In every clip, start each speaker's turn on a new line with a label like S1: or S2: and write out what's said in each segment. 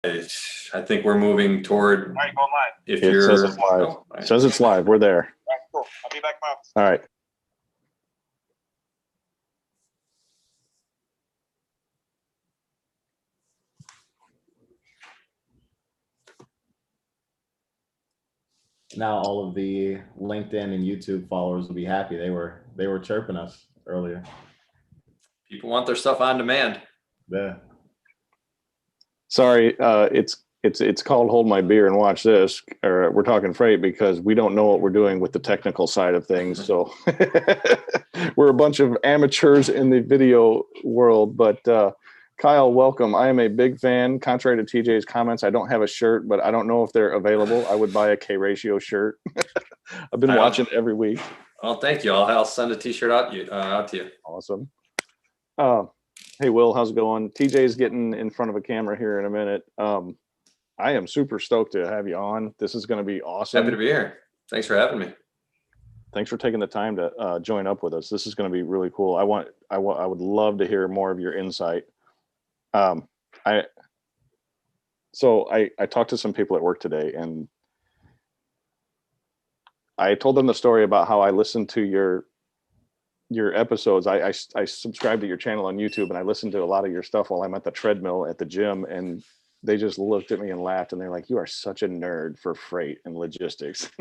S1: I think we're moving toward.
S2: All right, going live.
S1: If
S3: It
S1: you're,
S3: says it's live.
S1: oh,
S3: It says it's live. We're there.
S2: All right, cool. I'll be back in my office.
S3: All right.
S4: Now all of the LinkedIn and YouTube followers will be happy. They were chirping us earlier.
S1: people want their stuff on demand.
S4: Yeah.
S3: Sorry, it's called Hold My Beer and Watch This, or we're talking freight because we don't know what we're doing with the technical side of things. So we're a bunch of amateurs in the video world. But Kyle, welcome. I am a big fan. Contrary to TJ's comments, I don't have a shirt, but I don't know if they're available. I would buy a K-Ratio shirt. I've been watching every week.
S1: Well, thank you. I'll send a t-shirt out to you.
S3: Awesome. Hey, Will, how's it going? TJ's getting in front of a camera here in a minute. I am super stoked to have you on. This is going to be awesome.
S1: Happy to be here. Thanks for having me.
S3: Thanks for taking the time to join up with us. This is going to be really cool. I would love to hear more of your insight. I talked to some people at work today, and I told them the story about how I listened to your episodes. I subscribed to your channel on YouTube, and I listened to a lot of your stuff while I'm at the treadmill at the gym, and they just looked at me and laughed, and they're like, "You are such a nerd for freight and logistics."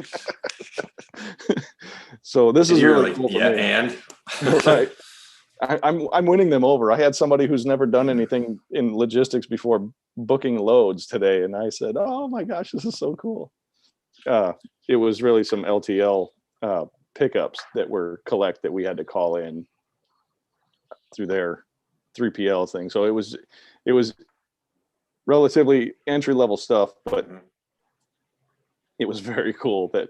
S3: So this is really cool for me.
S1: And
S3: right. I'm winning them over. I had somebody who's never done anything in logistics before booking loads today, and I said, "Oh my gosh, this is so cool." It was really some LTL pickups that were that we had to call in through their 3PL thing. So it was relatively entry level stuff, but it was very cool that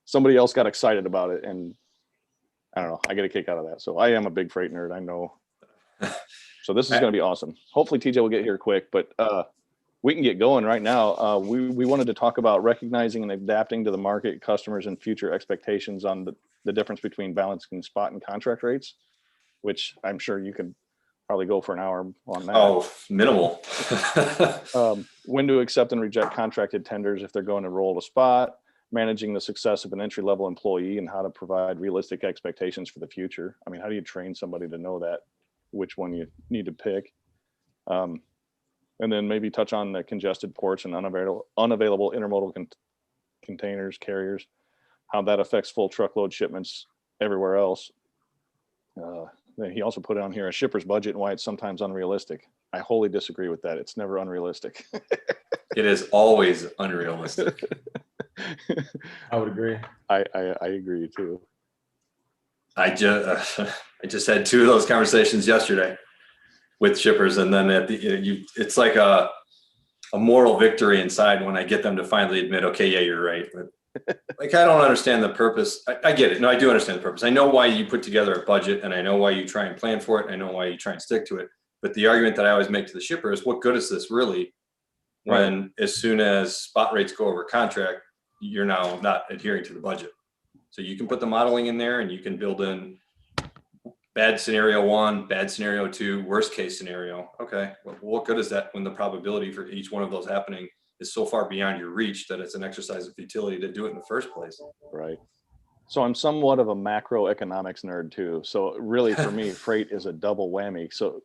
S3: somebody else got excited about it, and I don't know, I get a kick out of that. So I am a big freight nerd, I know. So this is going to be awesome. Hopefully TJ will get here quick, but we can get going right now. We wanted to talk about recognizing and adapting to the market, customers, and future expectations on the difference between balancing spot and contract rates, which I'm sure you could probably go for an hour on that.
S1: Oh, minimal.
S3: When to accept and reject contracted tenders if they're going to roll to spot, managing the success of an entry-level employee, and how to provide realistic expectations for the future. I mean, how do you train somebody to know that, which one you need to pick? And then maybe touch on the congested ports and unavailable intermodal containers, carriers, how that affects full truckload shipments everywhere else. Then he also put on here a shipper's budget and why it's sometimes unrealistic. I wholly disagree with that. It's never unrealistic.
S1: It is always unrealistic.
S4: I would agree.
S3: I agree too.
S1: I just had two of those conversations yesterday with shippers, and then it's like a moral victory inside when I get them to finally admit, okay, yeah, you're right. But like, I don't understand the purpose. I get it. No, I do understand the purpose. I know why you put together a budget, and I know why you try and plan for it. I know why you try and stick to it. But the argument that I always make to the shipper is, what good is this really when as soon as spot rates go over contract, you're now not adhering to the budget? So you can put the modeling in there, and you can build in bad scenario 1, bad scenario 2, worst case scenario. Okay, well, what good is that when the probability for each one of those happening is so far beyond your reach that it's an exercise of futility to do it in the first place?
S3: Right. So I'm somewhat of a macroeconomics nerd too. So really for me, freight is a double whammy. So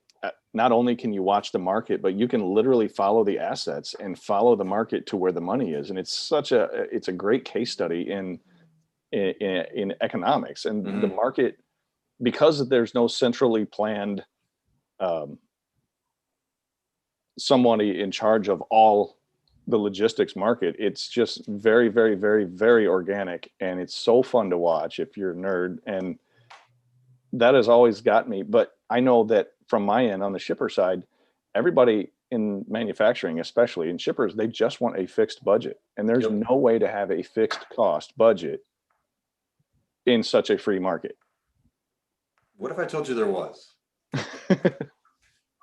S3: not only can you watch the market, but you can literally follow the assets and follow the market to where the money is. And it's a great case study in economics and the market, because there's no centrally planned somebody in charge of all the logistics market. It's just very, very, very, very organic, and it's so fun to watch if you're a nerd. And that has always got me. But I know that from my end on the shipper side, everybody in manufacturing, especially in shippers, they just want a fixed budget, and there's no way to have a fixed cost budget in such a free market.
S1: What if I told you there was?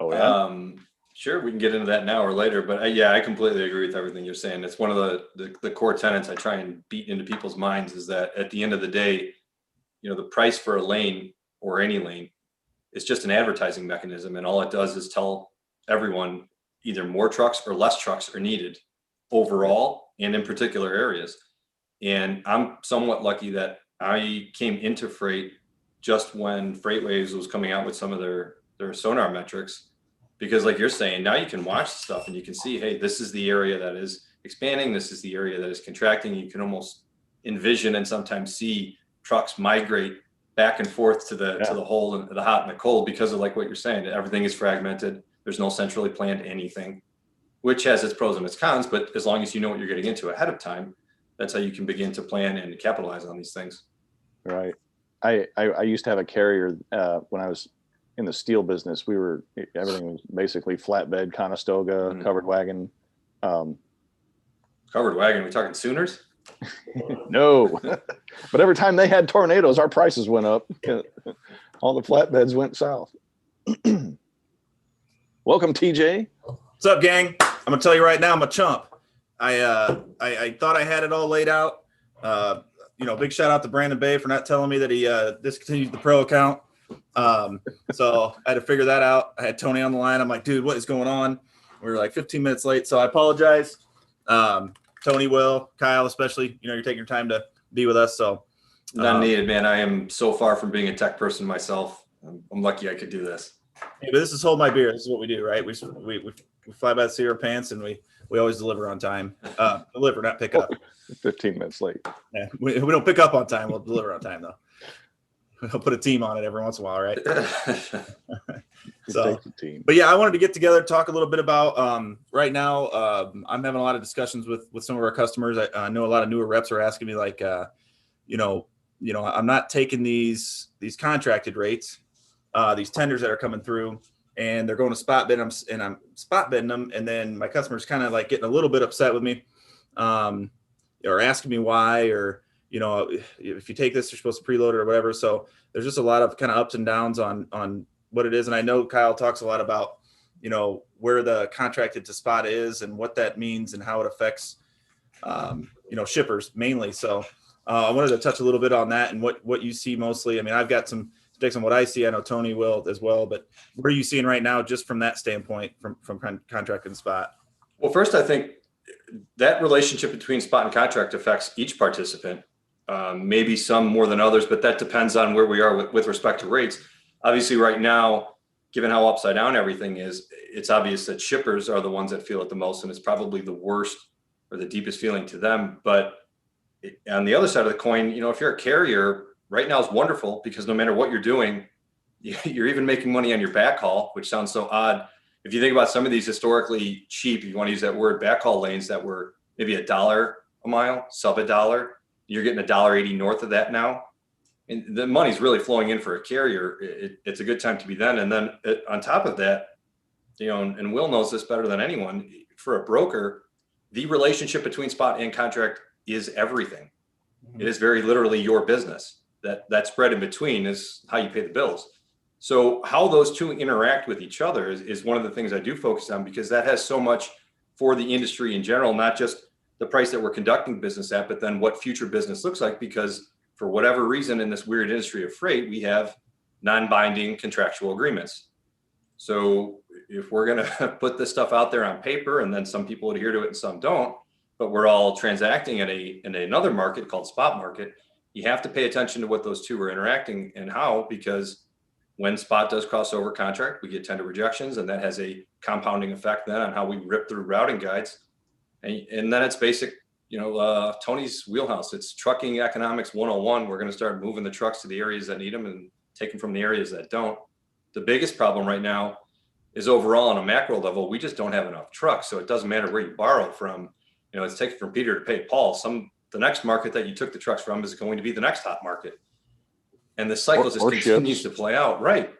S3: Oh yeah.
S1: Sure, we can get into that now or later, but I completely agree with everything you're saying. It's one of the core tenets I try and beat into people's minds, is that at the end of the day, the price for a lane or any lane is just an advertising mechanism, and all it does is tell everyone either more trucks or less trucks are needed overall and in particular areas. And I'm somewhat lucky that I came into freight just when FreightWaves was coming out with some of their sonar metrics, because like you're saying, now you can watch stuff and you can see, hey, this is the area that is expanding. This is the area that is contracting. You can almost envision and sometimes see trucks migrate back and forth to the hole and the hot and the cold, because of like what you're saying, everything is fragmented. There's no centrally planned anything, which has its pros and its cons, but as long as you know what you're getting into ahead of time, that's how you can begin to plan and capitalize on these things.
S3: Right. I used to have a carrier when I was in the steel business. Everything was basically flatbed, Conestoga, covered wagon.
S1: Covered wagon, we talking Sooners?
S3: No, but every time they had tornadoes, our prices went up. All the flatbeds went south. Welcome, TJ.
S5: What's up, gang? I'm gonna tell you right now, I'm a chump. I thought I had it all laid out. Big shout out to Brandon Bay for not telling me that he discontinued the pro account. So I had to figure that out. I had Tony on the line. I'm like, dude, what is going on? We were like 15 minutes late, so I apologize. Tony, Will, Kyle, especially, you're taking your time to be with us. So
S1: None needed, man. I am so far from being a tech person myself. I'm lucky I could do this.
S5: Hey, but this is Hold My Beer. This is what we do, right? We fly by the seat of our pants, and we always deliver on time. Deliver, not pick up.
S3: 15 minutes late.
S5: Yeah, we don't pick up on time. We'll deliver on time, though. We'll put a team on it every once in a while, right? So, but yeah, I wanted to get together, talk a little bit about right now. I'm having a lot of discussions with some of our customers. I know a lot of newer reps are asking me like, I'm not taking these contracted rates, these tenders that are coming through, and they're going to spot bid them, and I'm spot bidding them, and then my customers kind of like getting a little bit upset with me, or asking me why, or if you take this, you're supposed to preload it or whatever. So there's just a lot of kind of ups and downs on what it is. And I know Kyle talks a lot about, where the contracted to spot is and what that means and how it affects, shippers mainly. So I wanted to touch a little bit on that and what you see mostly. I mean, I've got some sticks on what I see. I know Tony will as well, but what are you seeing right now, just from that standpoint, from contract and spot?
S1: Well, first, I think that relationship between spot and contract affects each participant. Maybe some more than others, but that depends on where we are with respect to rates. Obviously, right now, given how upside down everything is, it's obvious that shippers are the ones that feel it the most, and it's probably the worst or the deepest feeling to them. But on the other side of the coin, if you're a carrier, right now is wonderful, because no matter what you're doing, you're even making money on your backhaul, which sounds so odd. If you think about some of these historically cheap, if you want to use that word, backhaul lanes that were maybe $1 a mile, sub $1, you're getting $1.80 north of that now. And the money's really flowing in for a carrier. It's a good time to be then. And then on top of that, and Will knows this better than anyone, for a broker, the relationship between spot and contract is everything. Mm-hmm. It is very literally your business. That spread in between is how you pay the bills. So how those two interact with each other is one of the things I do focus on, because that has so much for the industry in general, not just the price that we're conducting business at, but then what future business looks like. Because for whatever reason, in this weird industry of freight, we have non-binding contractual agreements. So if we're going to put this stuff out there on paper, and then some people adhere to it and some don't, but we're all transacting in another market called spot market, you have to pay attention to what those two are interacting and how, because when spot does cross over contract, we get tender rejections, and that has a compounding effect then on how we rip through routing guides. And then it's basic, Tony's wheelhouse. It's trucking economics 101. We're going to start moving the trucks to the areas that need them and taking from the areas that don't. The biggest problem right now is overall on a macro level, we just don't have enough trucks. So it doesn't matter where you borrow from. It's taken from Peter to pay Paul. The next market that you took the trucks from is going to be the next hot market. And the cycle just continues to play out. Right.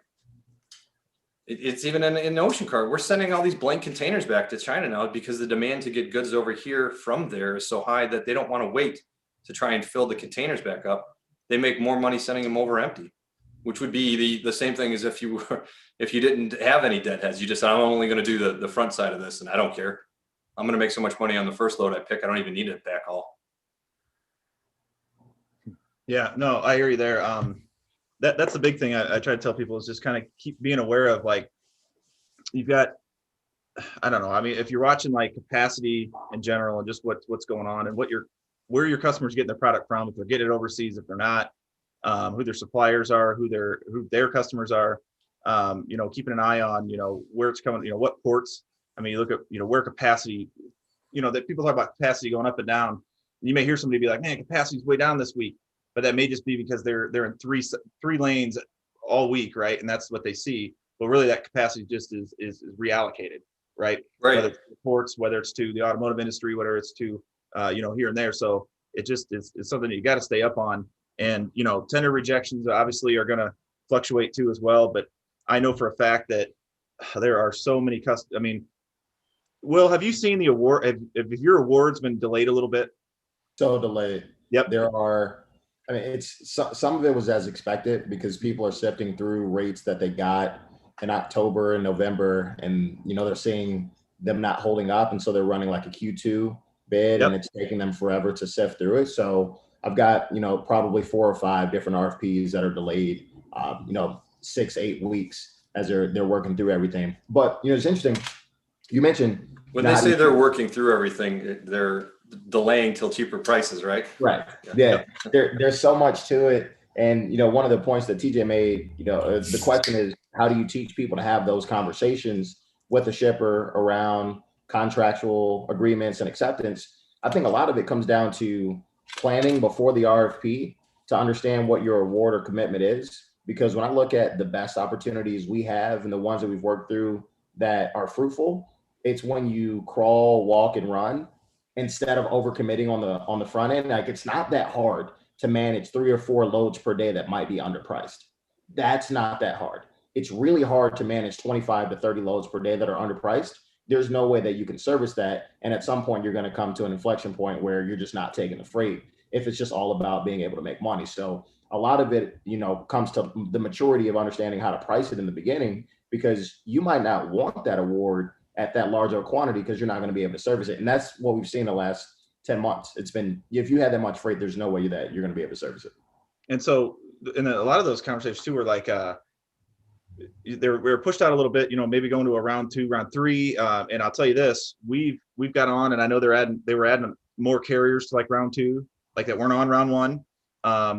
S1: It's even in ocean cargo. We're sending all these blank containers back to China now, because the demand to get goods over here from there is so high that they don't want to wait to try and fill the containers back up. They make more money sending them over empty, which would be the same thing as if you didn't have any deadheads. You just, I'm only going to do the front side of this, and I don't care. I'm going to make so much money on the first load I pick. I don't even need it backhaul.
S5: Yeah, no, I hear you there. That's the big thing I try to tell people, is just kind of keep being aware of, like, you've got I don't know. I mean, if you're watching like capacity in general and just what's going on and where your customers getting their product from, if they're getting it overseas, if they're not, who their suppliers are, who their customers are, keeping an eye on, where it's coming, what ports. I mean, you look at, where capacity, that people talk about capacity going up and down. You may hear somebody be like, man, capacity's way down this week, but that may just be because they're in three lanes all week, right? And that's what they see. But really, that capacity just is reallocated, right?
S1: Right.
S5: Whether it's to ports, whether it's to the automotive industry, whether it's to here and there. So it just is something that you got to stay up on. And tender rejections obviously are going to fluctuate too as well. But I know for a fact that there are so many I mean, Will, have you seen the award? Have your award's been delayed a little bit?
S4: So delayed.
S5: Yep.
S4: I mean, it's some of it was as expected because people are sifting through rates that they got in October and November, and they're seeing them not holding up, and so they're running like a Q2 bid,
S5: Yep.
S4: and it's taking them forever to sift through it. So I've got probably 4 or 5 different RFPs that are delayed, 6-8 weeks as they're working through everything. But it's interesting. You mentioned
S1: when they say they're working through everything, they're delaying till cheaper prices, right?
S4: Right. Yeah. There's so much to it. And, one of the points that TJ made, the question is, how do you teach people to have those conversations with a shipper around contractual agreements and acceptance? I think a lot of it comes down to planning before the RFP to understand what your award or commitment is. Because when I look at the best opportunities we have and the ones that we've worked through that are fruitful, it's when you crawl, walk, and run instead of overcommitting on the front end. Like, it's not that hard to manage 3 or 4 loads per day that might be underpriced. That's not that hard. It's really hard to manage 25 to 30 loads per day that are underpriced. There's no way that you can service that. And at some point, you're going to come to an inflection point where you're just not taking the freight if it's just all about being able to make money. So a lot of it, comes to the maturity of understanding how to price it in the beginning, because you might not want that award at that larger quantity because you're not going to be able to service it. And that's what we've seen the last 10 months. It's been, if you had that much freight, there's no way that you're going to be able to service it.
S5: And so, and a lot of those conversations too were like, we were pushed out a little bit, maybe going to a round 2, round 3. And I'll tell you this, we've got on, and I know they were adding more carriers to like round 2, like that weren't on round 1.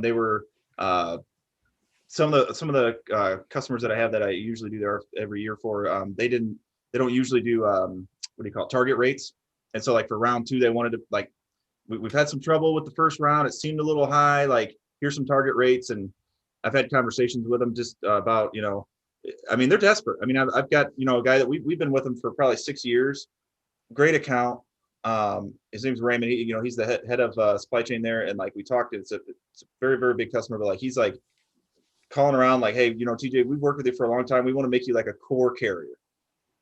S5: They were, some of the customers that I have that I usually do there every year for, they don't usually do target rates. And so like for round 2, they wanted to, like, we've had some trouble with the first round. It seemed a little high, like, here's some target rates. And I've had conversations with them just about, I mean, they're desperate. I mean, I've got, a guy that we've been with him for probably 6 years, great account. His name's Raymond. He's the head of supply chain there. And like we talked, it's a very, very big customer, but like, he's like calling around like, hey, TJ, we've worked with you for a long time. We want to make you like a core carrier.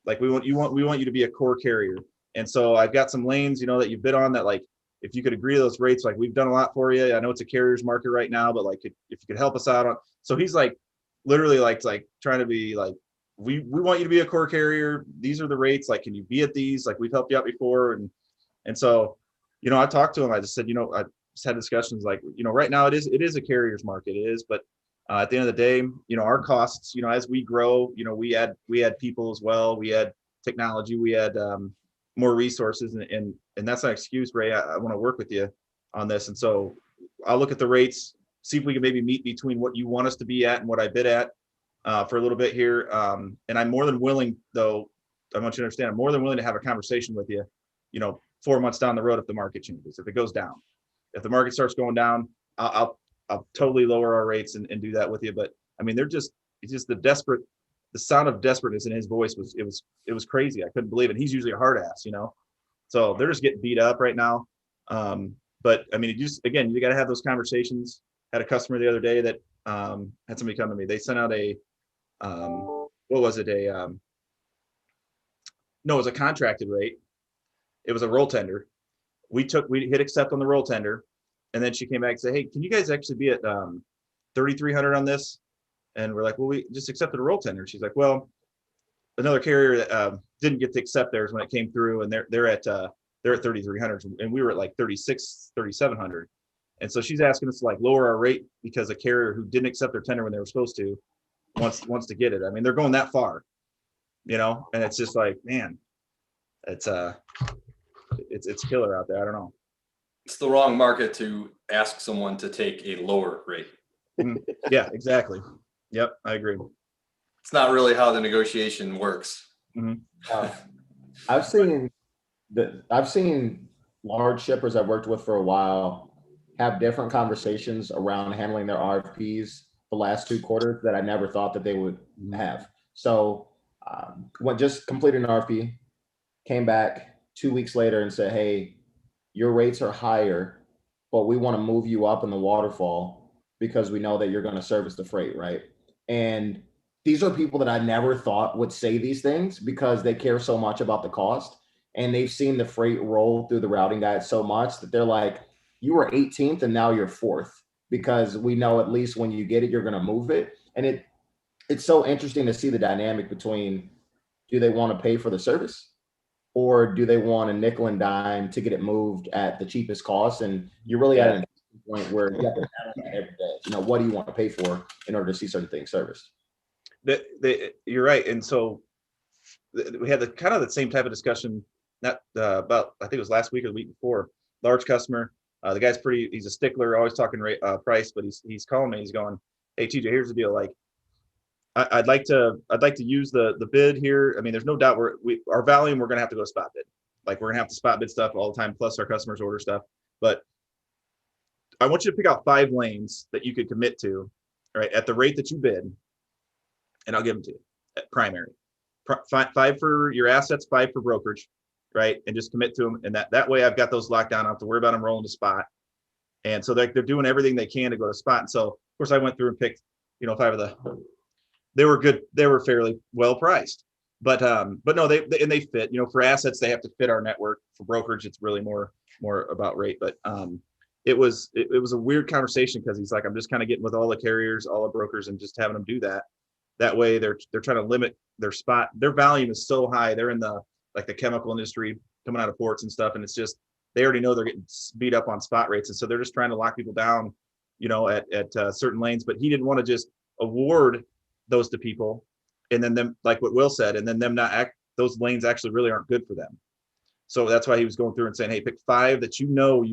S5: Like we want you to be a core carrier. And so I've got some lanes, that you've bid on that, like, if you could agree to those rates, like, we've done a lot for you. I know it's a carrier's market right now, but like, if you could help us out on, so he's like, literally like trying to be like, we want you to be a core carrier. These are the rates. Like, can you be at these? Like, we've helped you out before. And so, I talked to him. I just said, I just had discussions like, right now it is a carrier's market. It is, but at the end of the day, our costs, as we grow, we add people as well. We add technology, we add more resources, and that's not an excuse, Ray. I want to work with you on this. And so I'll look at the rates, see if we can maybe meet between what you want us to be at and what I bid at for a little bit here. And I'm more than willing, though, I want you to understand, I'm more than willing to have a conversation with you, 4 months down the road if the market changes, if it goes down. If the market starts going down, I'll totally lower our rates and do that with you. But I mean, it's just the sound of desperateness in his voice was crazy. I couldn't believe it. He's usually a hard ass, so they're just getting beat up right now. But I mean, again, you got to have those conversations. Had a customer the other day that had somebody come to me. They sent out a, what was it? No, it was a contracted rate. It was a roll tender. We hit accept on the roll tender. And then she came back and said, hey, can you guys actually be at 3,300 on this? And we're like, well, we just accepted a roll tender. She's like, well, another carrier didn't get to accept theirs when it came through, and they're at 3,300, and we were at like 3,700. And so she's asking us to like lower our rate because a carrier who didn't accept their tender when they were supposed to wants to get it. I mean, they're going that far, and it's just like, man. it's killer out there. I don't know.
S1: It's the wrong market to ask someone to take a lower rate.
S5: Yeah, exactly. Yep, I agree.
S1: It's not really how the negotiation works.
S4: I've seen large shippers I've worked with for a while have different conversations around handling their RFPs the last 2 quarters that I never thought that they would have. So when just completed an RFP, came back 2 weeks later and said, hey, your rates are higher, but we want to move you up in the waterfall because we know that you're going to service the freight, right? And these are people that I never thought would say these things because they care so much about the cost. And they've seen the freight roll through the routing guide so much that they're like, you were 18th and now you're 4th because we know at least when you get it, you're going to move it. And it's so interesting to see the dynamic between, do they want to pay for the service or do they want a nickel and dime to get it moved at the cheapest cost? And you're really at an point where you have to battle that every day. You know, what do you want to pay for in order to see certain things serviced?
S5: You're right. And so we had the kind of the same type of discussion, not about, I think it was last week or the week before. Large customer, the guy's he's a stickler, always talking price, but he's calling me, he's going, hey TJ, here's the deal. Like, I'd like to use the bid here. I mean, there's no doubt our volume, we're going to have to go spot bid. Like, we're going to have to spot bid stuff all the time, plus our customers order stuff. But I want you to pick out 5 lanes that you could commit to, right, at the rate that you bid, and I'll give them to you at primary. 5 for your assets, 5 for brokerage, right, and just commit to them. And that way, I've got those locked down. I don't have to worry about them rolling to spot. And so they're doing everything they can to go to spot. And so, of course, I went through and picked, 5 of they were good. They were fairly well priced, but no, they fit. For assets, they have to fit our network. For brokerage, it's really more about rate. But it was a weird conversation because he's like, I'm just kind of getting with all the carriers, all the brokers, and just having them do that. That way, they're trying to limit their spot. Their volume is so high. They're in the chemical industry, coming out of ports and stuff, and it's just they already know they're getting beat up on spot rates, and so they're just trying to lock people down, at certain lanes. But he didn't want to just award those to people and then them, like what Will said, and then them not those lanes actually really aren't good for them. So that's why he was going through and saying, hey, pick 5 that you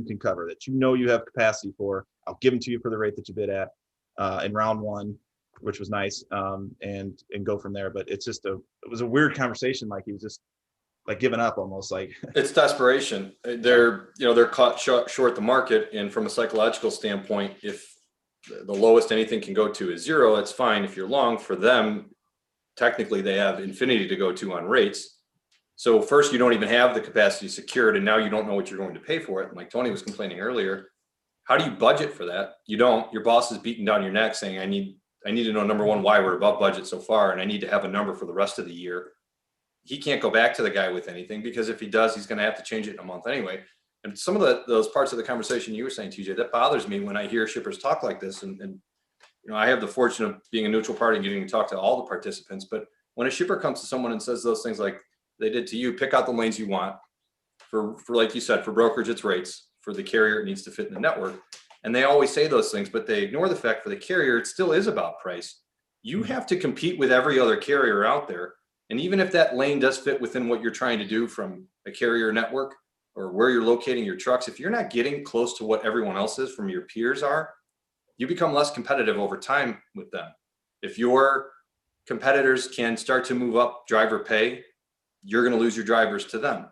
S5: can cover, that you have capacity for. I'll give them to you for the rate that you bid at in round 1, which was nice, and go from there. But it was a weird conversation. Like, he was just like giving up almost. Like, it's
S1: desperation. They're caught short the market, and from a psychological standpoint, if the lowest anything can go to is 0, it's fine. If you're long, for them, technically they have infinity to go to on rates. So first, you don't even have the capacity secured, and now you don't know what you're going to pay for it. And like Tony was complaining earlier, how do you budget for that? You don't. Your boss is beating down your neck saying, I need to know, number one, why we're above budget so far, and I need to have a number for the rest of the year. He can't go back to the guy with anything, because if he does, he's going to have to change it in a month anyway. And some of those parts of the conversation you were saying, TJ, that bothers me when I hear shippers talk like this. And I have the fortune of being a neutral party and getting to talk to all the participants. But when a shipper comes to someone and says those things like they did to you, pick out the lanes you want. For like you said, for brokerage, it's rates. For the carrier, it needs to fit in the network. And they always say those things, but they ignore the fact for the carrier, it still is about price. You have to compete with every other carrier out there. And even if that lane does fit within what you're trying to do from a carrier network, or where you're locating your trucks, if you're not getting close to what everyone else is from your peers are, you become less competitive over time with them. If your competitors can start to move up driver pay, you're going to lose your drivers to them.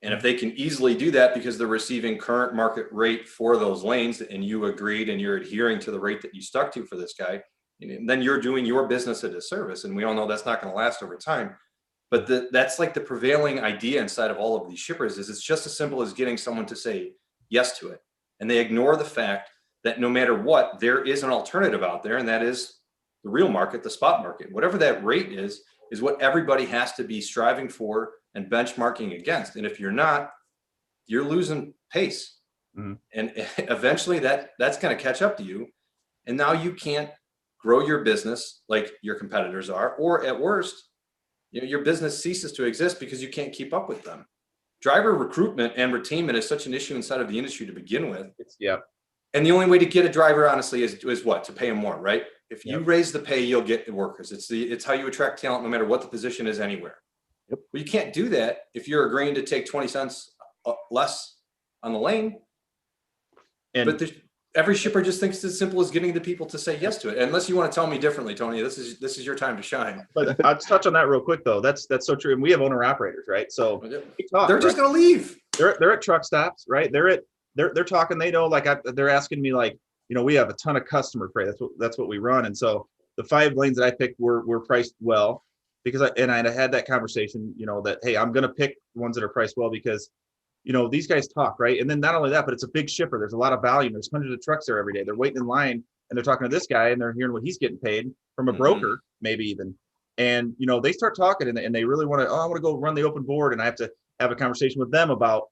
S1: And if they can easily do that because they're receiving current market rate for those lanes, and you agreed and you're adhering to the rate that you stuck to for this guy, then you're doing your business a disservice. And we all know that's not going to last over time. But that's like the prevailing idea inside of all of these shippers, is it's just as simple as getting someone to say yes to it. And they ignore the fact that no matter what, there is an alternative out there, and that is the real market, the spot market. Whatever that rate is what everybody has to be striving for and benchmarking against. And if you're not, you're losing pace. Mm-hmm. And eventually that's going to catch up to you. And now you can't grow your business like your competitors are, or at worst, your business ceases to exist because you can't keep up with them. Driver recruitment and retainment is such an issue inside of the industry to begin with. And the only way to get a driver, honestly, is what? To pay them more, right? If you raise the pay, you'll get the workers. It's how you attract talent, no matter what the position is anywhere.
S3: Yep.
S1: Well, you can't do that if you're agreeing to take 20 cents less on the lane.
S5: And
S1: But every shipper just thinks it's as simple as getting the people to say yes to it. Unless you want to tell me differently, Tony, this is your time to shine.
S5: but I'll just touch on that real quick though. That's so true. And we have owner operators, right? So we talk,
S1: They're just
S5: right?
S1: going to leave.
S5: They're at truck stops, right? They're talking. They know, like they're asking me, like, we have a ton of customer freight. That's what we run. And so the 5 lanes that I picked were priced well because I had that conversation, that hey, I'm gonna pick ones that are priced well because these guys talk, right? And then not only that, but it's a big shipper. There's a lot of volume. There's hundreds of trucks there every day. They're waiting in line and they're talking to this guy and they're hearing what he's getting paid from a broker, maybe even. And they start talking and they really want to, I want to go run the open board, and I have to have a conversation with them about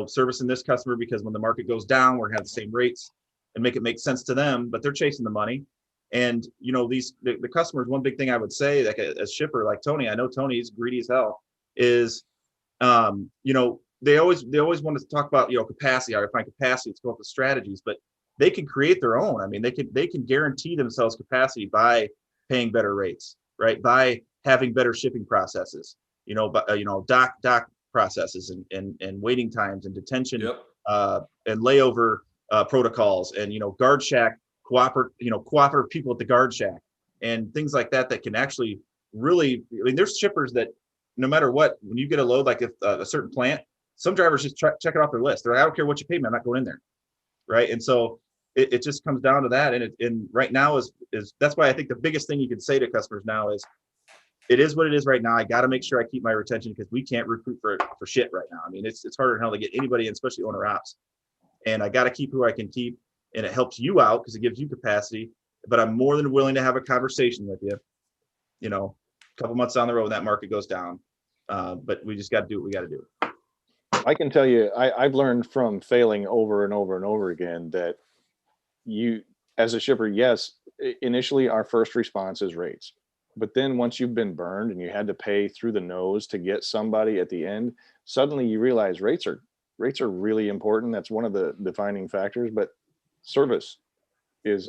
S5: servicing this customer because when the market goes down, we're gonna have the same rates and make it make sense to them, but they're chasing the money. And the customers, one big thing I would say, like a shipper like Tony, I know Tony's greedy as hell, is they always want to talk about capacity, how to find capacity, to come up with strategies, but they can create their own. I mean, they can guarantee themselves capacity by paying better rates, right? By having better shipping processes, dock processes and waiting times and detention, and layover protocols, and guard shack cooperative people at the guard shack and things like that can actually really, I mean, there's shippers that no matter what, when you get a load, like if a certain plant, some drivers just check it off their list. They're like, I don't care what you pay me, I'm not going in there, right? And so it just comes down to that. And right now is that's why I think the biggest thing you can say to customers now is, it is what it is right now. I got to make sure I keep my retention because we can't recruit for shit right now. I mean, it's harder than hell to get anybody, especially owner ops. And I got to keep who I can keep, and it helps you out because it gives you capacity. But I'm more than willing to have a conversation with you, a couple months down the road when that market goes down. But we just got to do what we got to do.
S3: I can tell you, I've learned from failing over and over and over again that you, as a shipper, yes, initially our first response is rates. But then once you've been burned and you had to pay through the nose to get somebody at the end, suddenly you realize rates are really important. That's one of the defining factors, but service is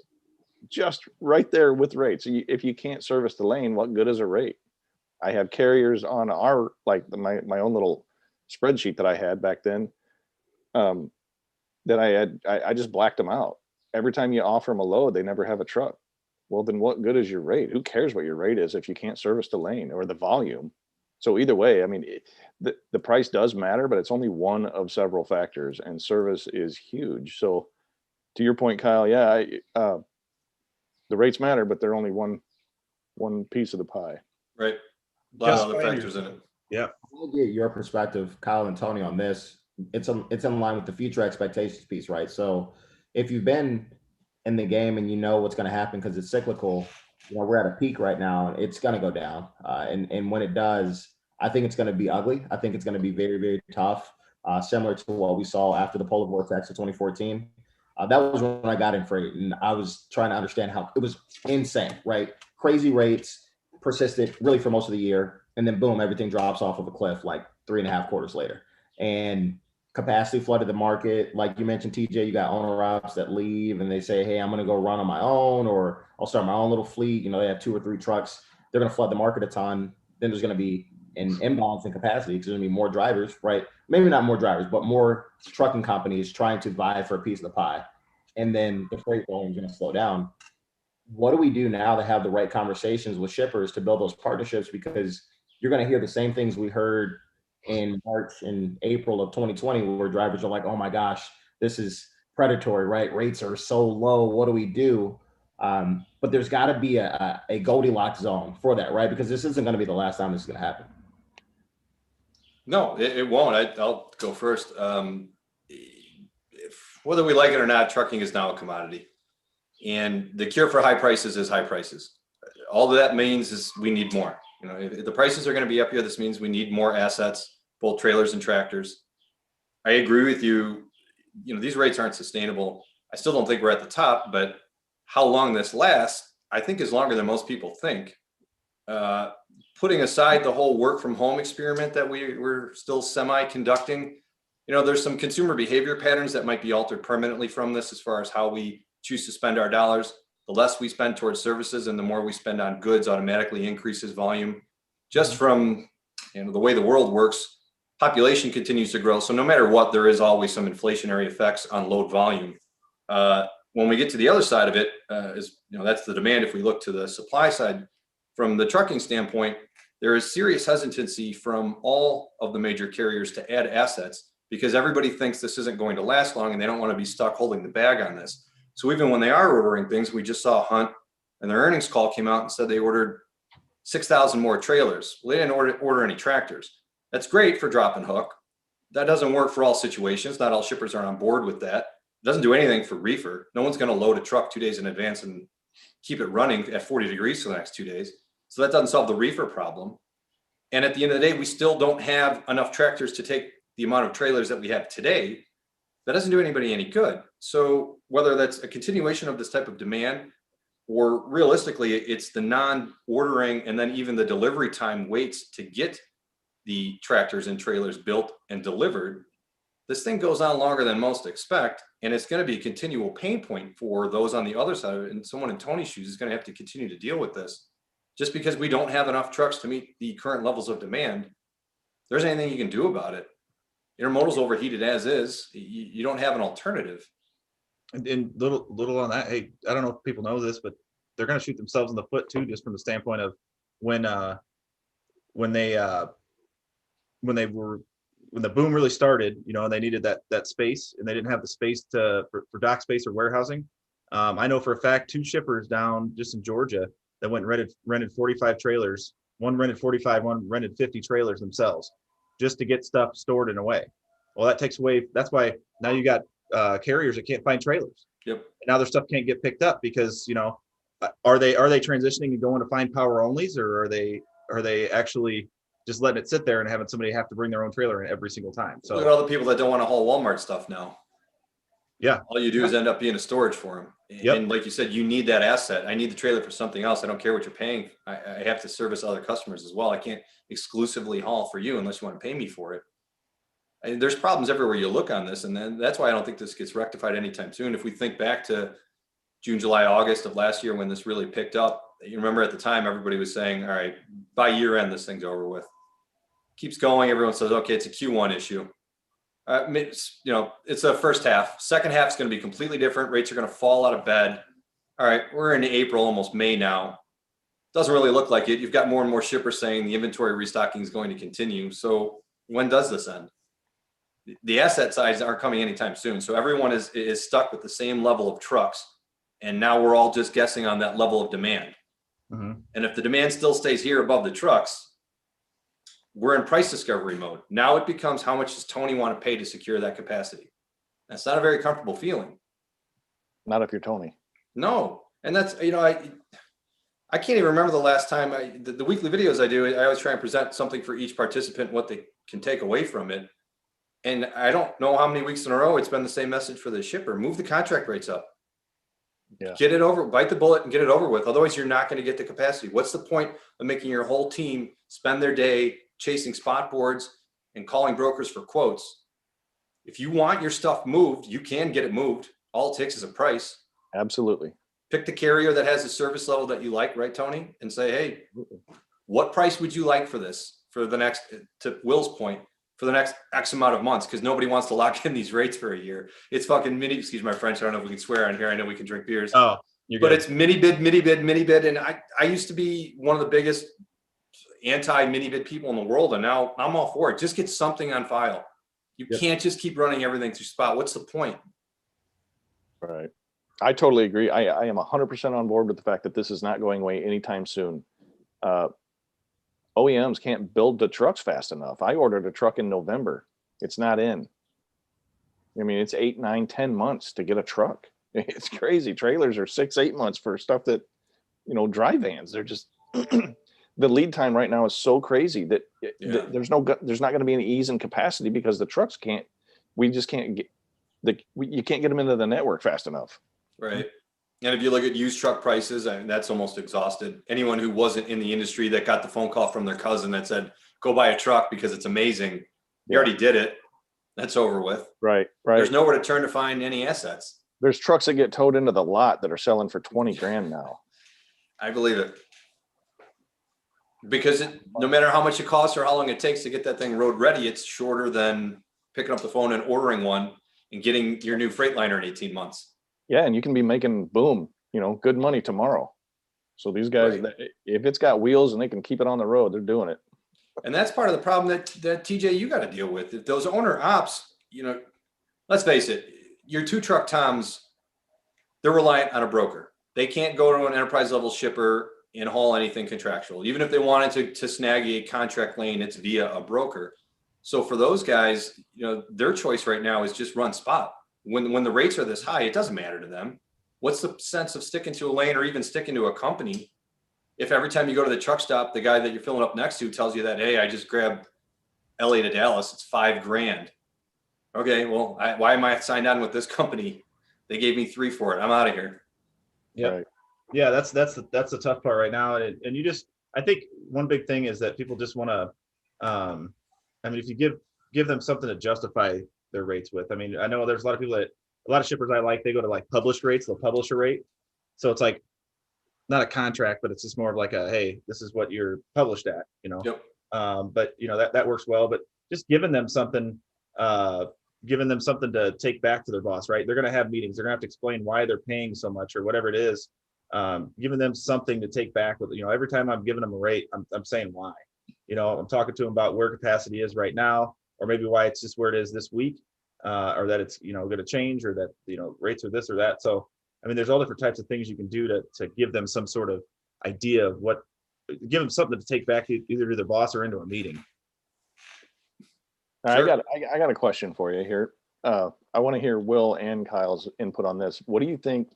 S3: just right there with rates. If you can't service the lane, what good is a rate? I have carriers on our, like my own little spreadsheet that I had back then, that I just blacked them out. Every time you offer them a load, they never have a truck. Well, then what good is your rate? Who cares what your rate is if you can't service the lane or the volume? So either way, I mean, the price does matter, but it's only one of several factors, and service is huge. So to your point, Kyle, yeah, the rates matter, but they're only one piece of the pie.
S1: Right. A lot of other factors in it.
S5: Yeah.
S4: We'll get your perspective, Kyle and Tony, on this. It's in line with the future expectations piece, right? So if you've been in the game and you know what's going to happen because it's cyclical, we're at a peak right now and it's going to go down. And when it does, I think it's going to be ugly. I think it's going to be very, very tough, similar to what we saw after the polar vortex of 2014. That was when I got in freight, and I was trying to understand how it was insane, right? Crazy rates persisted really for most of the year. And then boom, everything drops off of a cliff like 3.5 quarters later. And capacity flooded the market. Like you mentioned, TJ, you got owner ops that leave and they say, hey, I'm going to go run on my own, or I'll start my own little fleet. They have 2 or 3 trucks. They're going to flood the market a ton. Then there's going to be an imbalance in capacity because there's going to be more drivers, right? Maybe not more drivers, but more trucking companies trying to vie for a piece of the pie. And then the freight volume is going to slow down. What do we do now to have the right conversations with shippers to build those partnerships? Because you're going to hear the same things we heard in March and April of 2020, where drivers are like, oh my gosh, this is predatory, right? Rates are so low. What do we do? But there's got to be a Goldilocks zone for that, right? Because this isn't going to be the last time this is going to happen.
S1: No, it won't. I'll go first. Whether we like it or not, trucking is now a commodity. And the cure for high prices is high prices. All that means is we need more. If the prices are going to be up here, this means we need more assets, both trailers and tractors. I agree with you. These rates aren't sustainable. I still don't think we're at the top, but how long this lasts, I think is longer than most people think. Putting aside the whole work from home experiment that we're still semi-conducting, there's some consumer behavior patterns that might be altered permanently from this as far as how we choose to spend our dollars. The less we spend towards services and the more we spend on goods automatically increases volume. Just from the way the world works, population continues to grow. So no matter what, there is always some inflationary effects on load volume. When we get to the other side of it, that's the demand. If we look to the supply side, from the trucking standpoint, there is serious hesitancy from all of the major carriers to add assets because everybody thinks this isn't going to last long and they don't want to be stuck holding the bag on this. So even when they are ordering things, we just saw Hunt and their earnings call came out and said they ordered 6,000 more trailers. Well, they didn't order any tractors. That's great for drop and hook. That doesn't work for all situations. Not all shippers are on board with that. It doesn't do anything for reefer. No one's going to load a truck 2 days in advance and keep it running at 40 degrees for the next 2 days. So that doesn't solve the reefer problem. And at the end of the day, we still don't have enough tractors to take the amount of trailers that we have today. That doesn't do anybody any good. So whether that's a continuation of this type of demand, or realistically, it's the non-ordering and then even the delivery time waits to get the tractors and trailers built and delivered, this thing goes on longer than most expect. And it's going to be a continual pain point for those on the other side of it. And someone in Tony's shoes is going to have to continue to deal with this. Just because we don't have enough trucks to meet the current levels of demand, there's anything you can do about it. Intermodal's overheated as is. You don't have an alternative.
S5: And little on that. Hey, I don't know if people know this, but they're going to shoot themselves in the foot too, just from the standpoint of when the boom really started, and they needed that space, and they didn't have the space for dock space or warehousing. I know for a fact 2 shippers down just in Georgia that went and rented 45 trailers. One rented 45, one rented 50 trailers themselves, just to get stuff stored and away. Well, that takes away. That's why now you got carriers that can't find trailers.
S1: Yep.
S5: Now their stuff can't get picked up because are they transitioning and going to find power onlys, or are they actually just letting it sit there and having somebody have to bring their own trailer in every single time? So
S1: look at all the people that don't want to haul Walmart stuff now.
S5: Yeah.
S1: All you do is end up being a storage for them.
S5: Yep.
S1: And like you said, you need that asset. I need the trailer for something else. I don't care what you're paying. I have to service other customers as well. I can't exclusively haul for you unless you want to pay me for it. And there's problems everywhere you look on this. And then that's why I don't think this gets rectified anytime soon. If we think back to June, July, August of last year when this really picked up, you remember at the time, everybody was saying, all right, by year end, this thing's over with. Keeps going. Everyone says, okay, it's a Q1 issue. It's a first half. Second half is going to be completely different. Rates are going to fall out of bed. All right, we're in April, almost May now. Doesn't really look like it. You've got more and more shippers saying the inventory restocking is going to continue. So when does this end? The asset sides aren't coming anytime soon. So everyone is stuck with the same level of trucks. And now we're all just guessing on that level of demand.
S5: Mm-hmm.
S1: And if the demand still stays here above the trucks, we're in price discovery mode. Now it becomes how much does Tony want to pay to secure that capacity? That's not a very comfortable feeling.
S3: Not if you're Tony.
S1: No. And that's, I can't even remember the last time the weekly videos I do, I always try and present something for each participant, what they can take away from it. And I don't know how many weeks in a row it's been the same message for the shipper. Move the contract rates up.
S3: Yeah.
S1: Get it over, bite the bullet and get it over with. Otherwise, you're not going to get the capacity. What's the point of making your whole team spend their day chasing spot boards and calling brokers for quotes? If you want your stuff moved, you can get it moved. All it takes is a price.
S3: Absolutely.
S1: Pick the carrier that has a service level that you like, right, Tony? And say, hey, what price would you like for this for the next, to Will's point, for the next X amount of months? Because nobody wants to lock in these rates for a year. It's fucking excuse my French. I don't know if we can swear on here. I know we can drink beers.
S5: Oh,
S1: but it's mini bid. And I used to be one of the biggest anti-mini bid people in the world. And now I'm all for it. Just get something on file. You can't just keep running everything through spot. What's the point?
S3: Right. I totally agree. I am 100% on board with the fact that this is not going away anytime soon. OEMs can't build the trucks fast enough. I ordered a truck in November. It's not in. I mean, it's 8, 9, 10 months to get a truck. It's crazy. Trailers are 6, 8 months for stuff that, dry vans. They're just the lead time right now is so crazy that there's not going to be any ease in capacity because the trucks can't. We just can't get you can't get them into the network fast enough.
S1: Right. And if you look at used truck prices, I mean, that's almost exhausted. Anyone who wasn't in the industry that got the phone call from their cousin that said, go buy a truck because it's amazing. You already did it. That's over with.
S3: Right.
S1: There's nowhere to turn to find any assets.
S3: There's trucks that get towed into the lot that are selling for 20 grand now.
S1: I believe it. Because no matter how much it costs or how long it takes to get that thing road ready, it's shorter than picking up the phone and ordering one and getting your new Freightliner in 18 months.
S3: Yeah, and you can be making boom, good money tomorrow. So these guys,
S1: Right.
S3: if it's got wheels and they can keep it on the road, they're doing it.
S1: And that's part of the problem that TJ, you got to deal with. If those owner ops, let's face it, your two truck Toms, they're reliant on a broker. They can't go to an enterprise level shipper and haul anything contractual. Even if they wanted to snag a contract lane, it's via a broker. So for those guys, their choice right now is just run spot. When the rates are this high, it doesn't matter to them. What's the sense of sticking to a lane or even sticking to a company if every time you go to the truck stop, the guy that you're filling up next to tells you that, hey, I just grabbed LA to Dallas, it's $5,000. Okay, well, why am I signed on with this company? They gave me 3 for it. I'm out of here.
S5: Yeah.
S3: Right.
S5: Yeah, that's the tough part right now. And I think one big thing is that people just want to, if you give them something to justify their rates with. I mean, I know there's a lot of shippers I like, they go to like published rates, they'll publish a rate. So it's like not a contract, but it's just more of like hey, this is what you're published at,
S1: Yep.
S5: But that works well, but just giving them something to take back to their boss, right? They're going to have meetings. They're going to have to explain why they're paying so much or whatever it is. Giving them something to take back with, every time I'm giving them a rate, I'm saying why, I'm talking to them about where capacity is right now, or maybe why it's just where it is this week, or that it's, going to change, or that, rates are this or that. So, there's all different types of things you can do to give them some sort of idea of give them something to take back either to their boss or into a meeting.
S3: All right,
S1: Sure.
S3: I got a question for you here. I want to hear Will and Kyle's input on this. What do you think?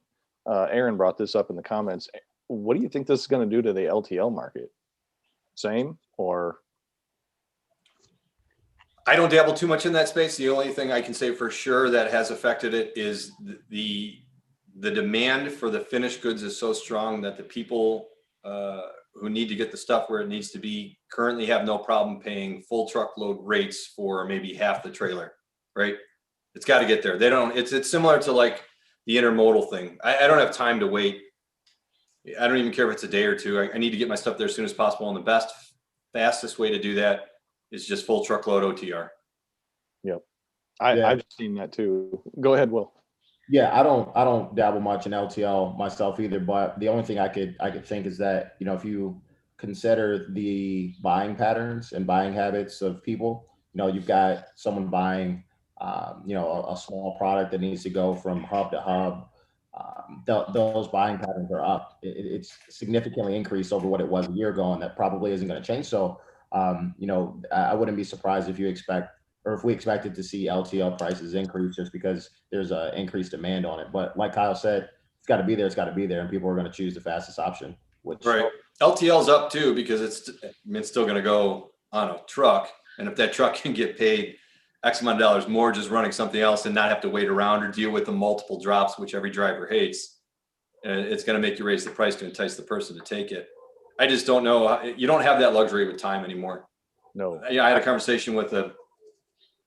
S3: Aaron brought this up in the comments. What do you think this is going to do to the LTL market? Same or?
S1: I don't dabble too much in that space. The only thing I can say for sure that has affected it is the demand for the finished goods is so strong that the people who need to get the stuff where it needs to be currently have no problem paying full truckload rates for maybe half the trailer, right? It's got to get there. They don't, it's similar to like the intermodal thing. I don't have time to wait. I don't even care if it's a day or two. I need to get my stuff there as soon as possible. And the fastest way to do that is just full truckload OTR.
S3: Yep.
S4: Yeah.
S3: I've seen that too. Go ahead, Will.
S4: Yeah, I don't dabble much in LTL myself either, but the only thing I could think is that, if you consider the buying patterns and buying habits of people, you've got someone buying a small product that needs to go from hub to hub. Those buying patterns are up. It's significantly increased over what it was a year ago, and that probably isn't going to change. So, I wouldn't be surprised if we expected to see LTL prices increase just because there's an increased demand on it. But like Kyle said, it's got to be there. It's got to be there, and people are going to choose the fastest option. Which
S1: Right. LTL's up too because it's still going to go on a truck, and if that truck can get paid X amount of dollars more just running something else and not have to wait around or deal with the multiple drops, which every driver hates, it's going to make you raise the price to entice the person to take it. I just don't know. You don't have that luxury with time anymore.
S3: No.
S1: I had a conversation with a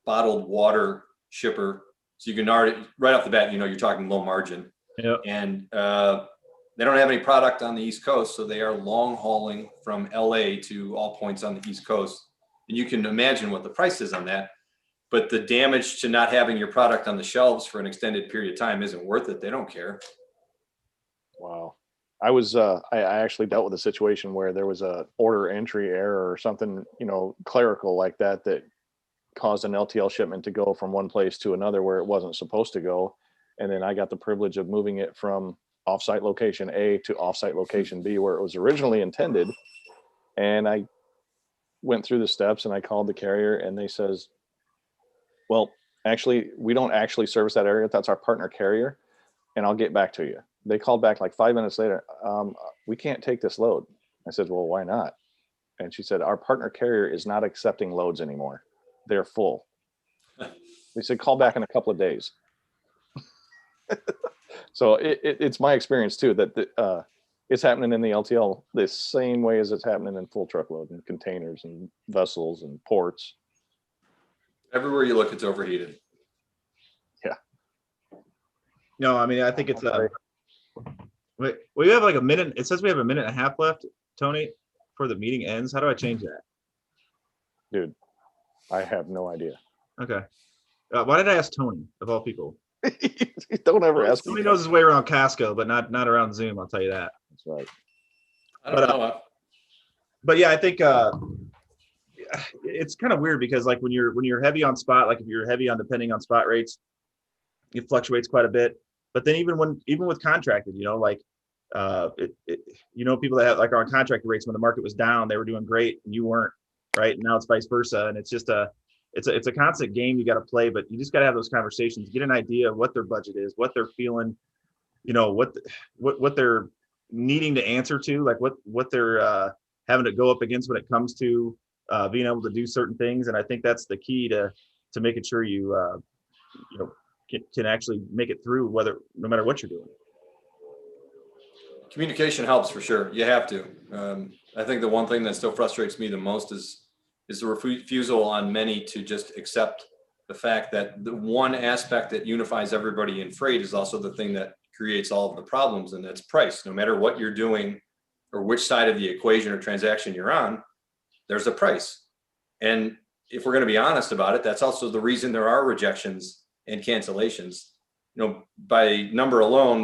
S1: bottled water shipper. So you can already, right off the bat, you're talking low margin.
S5: Yeah.
S1: And they don't have any product on the East Coast. So they are long hauling from LA to all points on the East Coast. And you can imagine what the price is on that. But the damage to not having your product on the shelves for an extended period of time isn't worth it. They don't care.
S3: Wow. I was I actually dealt with a situation where there was a order entry error or something, clerical like that caused an LTL shipment to go from one place to another where it wasn't supposed to go. And then I got the privilege of moving it from offsite location A to offsite location B where it was originally intended. And I went through the steps and I called the carrier and they says, well, actually, we don't actually service that area. That's our partner carrier. And I'll get back to you. They called back like 5 minutes later. We can't take this load. I said, well, why not? And she said, our partner carrier is not accepting loads anymore. They're full. They said, call back in a couple of days. So it's my experience too, that it's happening in the LTL the same way as it's happening in full truckload and containers and vessels and ports.
S1: Everywhere you look, it's overheated.
S3: Yeah.
S5: No, I think it's we have like a minute. It says we have a minute and a half left, Tony, before the meeting ends. How do I change that?
S3: Dude, I have no idea.
S5: Okay. Why did I ask Tony of all people?
S3: Don't ever ask me.
S5: Tony knows his way around Casco, but not around Zoom. I'll tell you that.
S3: That's right.
S1: I don't know.
S5: But yeah, I think it's kind of weird because like when you're heavy on spot, like if you're heavy on depending on spot rates, it fluctuates quite a bit. But then even with contracted, like people that have like are on contracted rates when the market was down, they were doing great and you weren't, right? And now it's vice versa, and it's just it's a constant game you got to play. But you just got to have those conversations, get an idea of what their budget is, what they're feeling, what they're needing to answer to, like what they're having to go up against when it comes to being able to do certain things. And I think that's the key to making sure you can actually make it through no matter what you're doing.
S1: Communication helps for sure. You have to. I think the one thing that still frustrates me the most is the refusal on many to just accept the fact that the one aspect that unifies everybody in freight is also the thing that creates all of the problems, and that's price. No matter what you're doing or which side of the equation or transaction you're on, there's a price. And if we're going to be honest about it, that's also the reason there are rejections and cancellations. By number alone,